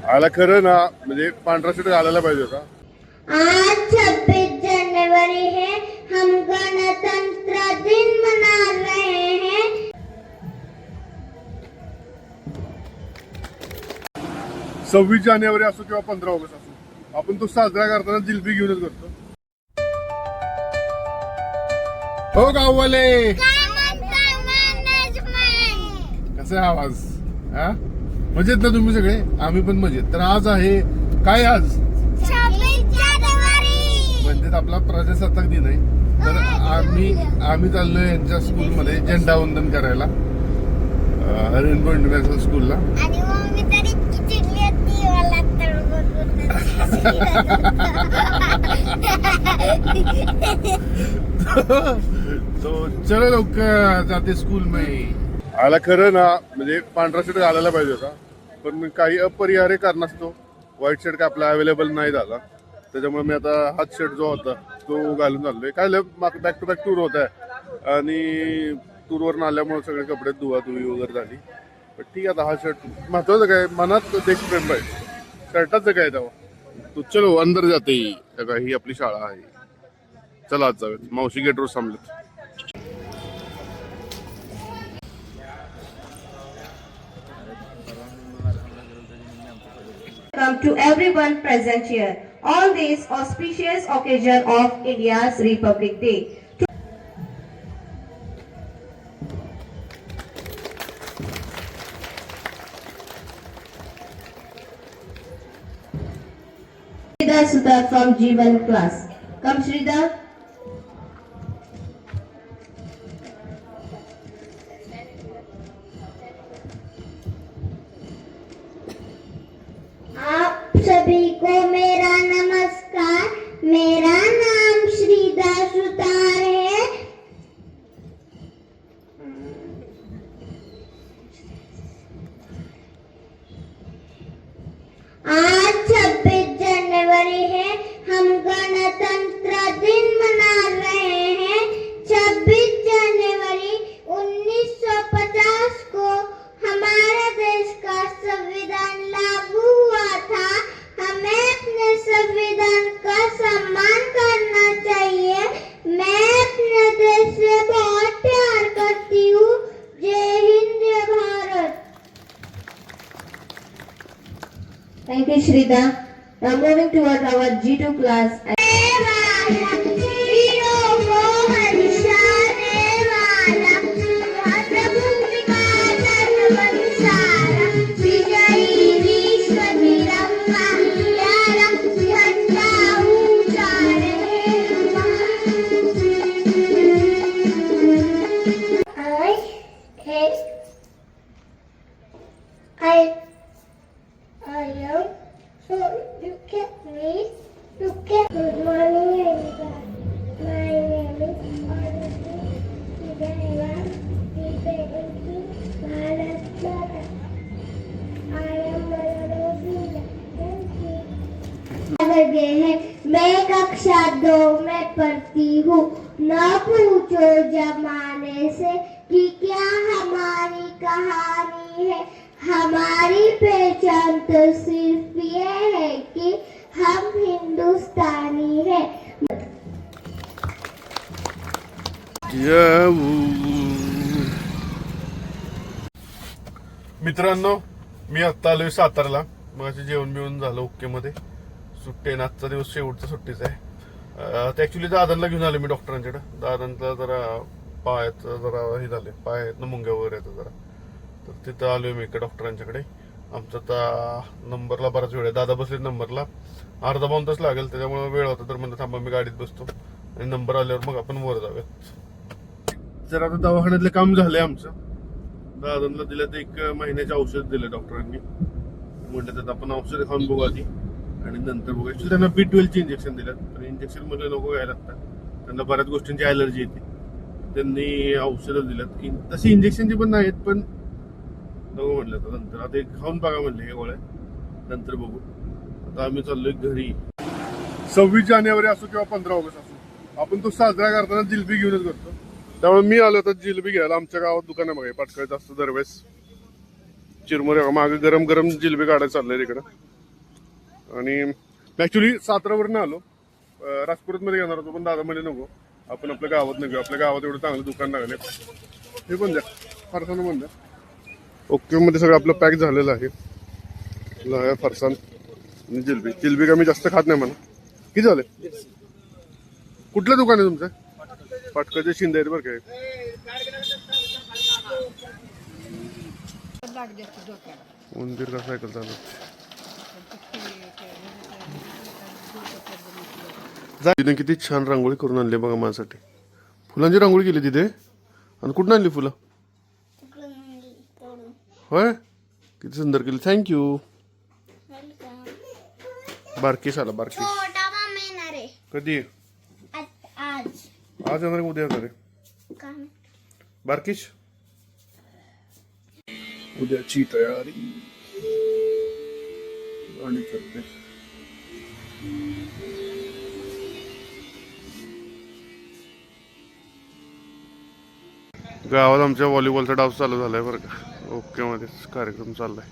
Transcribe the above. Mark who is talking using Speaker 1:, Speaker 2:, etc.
Speaker 1: आला खरं ना, म्हणजे पांढरा शर्ट घालायला पाहिजे होता.
Speaker 2: आज 26 जनवरी है, हम गणतंत्र दिन मना रहे हैं.
Speaker 1: 26 जानेवारी असो किंवा 15 ऑगस्ट असो, आपण तो साजरा करताना जिलबी घेऊनच करतो. हो गाववाले, कसे आवाज हा मजेत ना तुम्ही सगळे? आम्ही पण मजेत. तर आज आहे काय? आज
Speaker 2: 26 जानेवारी
Speaker 1: म्हणजे आपला प्रजासत्ताक दिन आहे. तर आम्ही चाललोय यांच्या स्कूलमध्ये झेंडावंदन करायला, रेनबो इंटरनॅशनल स्कूलला.
Speaker 2: आणि मम्मी तरी चिडली होती मला
Speaker 1: तो चलो लवकर जाते स्कूल में. आला खरं ना, म्हणजे पांढरा शर्ट घालायला पाहिजे होता, पण काही अपरिहार्य कारणास्तव व्हाईट शर्ट काय आपला अवेलेबल नाही झाला. त्याच्यामुळे मी आता हाच शर्ट जो होता तो घालून चाललोय. काय बॅक टू बॅक टूर होत आहे आणि टूरवरून आल्यामुळे सगळे कपडे धुवाधुवी वगैरे झाली. पण ठीक आहे, आता हा शर्ट महत्वाचं काय, मनात देशप्रेम आहे. शर्टाचं काय तेव्हा. तू चलो अंदर जाते. ही आपली शाळा आहे. चला आज जाऊयात. मावशी गेटवर थांबलेत.
Speaker 3: To everyone present here on this auspicious occasion of India's Republic Day. Sridhar Sudhar from G1 class. Come Sridhar.
Speaker 2: आप सभी को मेरा नमस्कार. मेरा नाम श्रीधर सुतार है. आज 26 जनवरी है, हम गणतंत्र दिन मना रहे हैं. 26 जनवरी 1950 को हमारे देश का संविधान लागू हुआ था. हमें अपने संविधान का सम्मान करना चाहिए. मैं अपने देश से बहुत प्यार करती हूँ. जय हिंद, जय Bharat.
Speaker 3: Thank you Sridhar. Now moving towards our G2 class.
Speaker 2: I am. So look at me. Look at. Good morning, everyone. My name is Aditi. Today I am presenting Bharat Mata. I am Manodina. Thank you. लगे हैं, मैं कक्षा 2 में पढ़ती हूँ. न पूछो जमाने से कि क्या हमारी कहानी है. हमारी पहचान तो सिर्फ ये है कि हम हिंदुस्तानी हैं.
Speaker 1: मित्रांनो, मी आत्ता आलोय सातारला. मग जेवण बिवून झालं ओके मध्ये. सुट्टी आहे, आजचा दिवस शेवटचा सुट्टीचा आहे. ऍक्च्युली दादांना घेऊन आलो मी डॉक्टरांच्याकडे. दादांचा जरा पायाचं जरा हे झाले, पायात मुंग्या वगैरे येतं जरा. तर तिथं आलोय मी एका डॉक्टरांच्याकडे. आमचा आता नंबरला बराच वेळ आहे. दादा बसले नंबरला, अर्धा पाऊण तास लागेल. त्याच्यामुळे वेळ होता तर म्हणजे थांबा मी गाडीत बसतो आणि नंबर आल्यावर मग आपण वर जाऊयात. जर आता दवाखान्यातलं काम झालंय आमचं. दादांना दिलं ते 1 महिन्याचे औषध दिले डॉक्टरांनी. म्हटलं तर आपण औषध खाऊन बघू आधी आणि नंतर बघू. ऍक्च्युली त्यांना B12 चे इंजेक्शन दिलं, पण इंजेक्शन मध्ये नको घ्यायला लागतात. त्यांना बऱ्याच गोष्टींची ॲलर्जी येते. त्यांनी औषधं दिलं. तशी इंजेक्शनची पण नाहीत, पण नको म्हटलं तर नंतर आता एक खाऊन बघा म्हणले हे गोळ्या, नंतर बघू. आता आम्ही चाललोय घरी. 26 जानेवारी असो किंवा 15 ऑगस्ट असो, आपण तो साजरा करताना जिलबी घेऊनच करतो. त्यामुळे मी आलो तर जिलबी घ्यायला. आमच्या गावात दुकान आहे बघा, पाटकळीत असतं दरवेळेस. चिरमुरे मागे गरम गरम जिलबी काढायला चाललंय तिकडं. आणि ऍक्च्युली सातारावरून आलो, राजपुरातमध्ये येणार होतो पण दादा म्हणे नको, आपण आपल्या गावात निघू, आपल्या गावात एवढं चांगलं दुकान लागले. हे पण द्या, फरसाण पण द्या. ओके मध्ये सगळं आपलं पॅक झालेलं आहे. लाया फरसाण आणि जिलबी. जिलबी का मी जास्त खात नाही म्हणा. किती झाले? कुठलं दुकान आहे तुमचं? पाटकाचे शिंदे आहेत बरं काय. उंदीर का सायकल चालू तिने किती छान रांगोळी करून आणली बघा माझ्यासाठी. फुलांची रांगोळी केली तिथे. आणि कुठून आणली फुलं? होय, किती सुंदर केली. थँक्यू. बारकीश आला, बारकीश. कधी? आज येणार उद्या येणार आहे बारकीश. उद्याची तयारी आणि करते. गावात आमच्या व्हॉलीबॉलचा डाव चालू झालाय बरं का. ओके मध्ये कार्यक्रम चाललाय.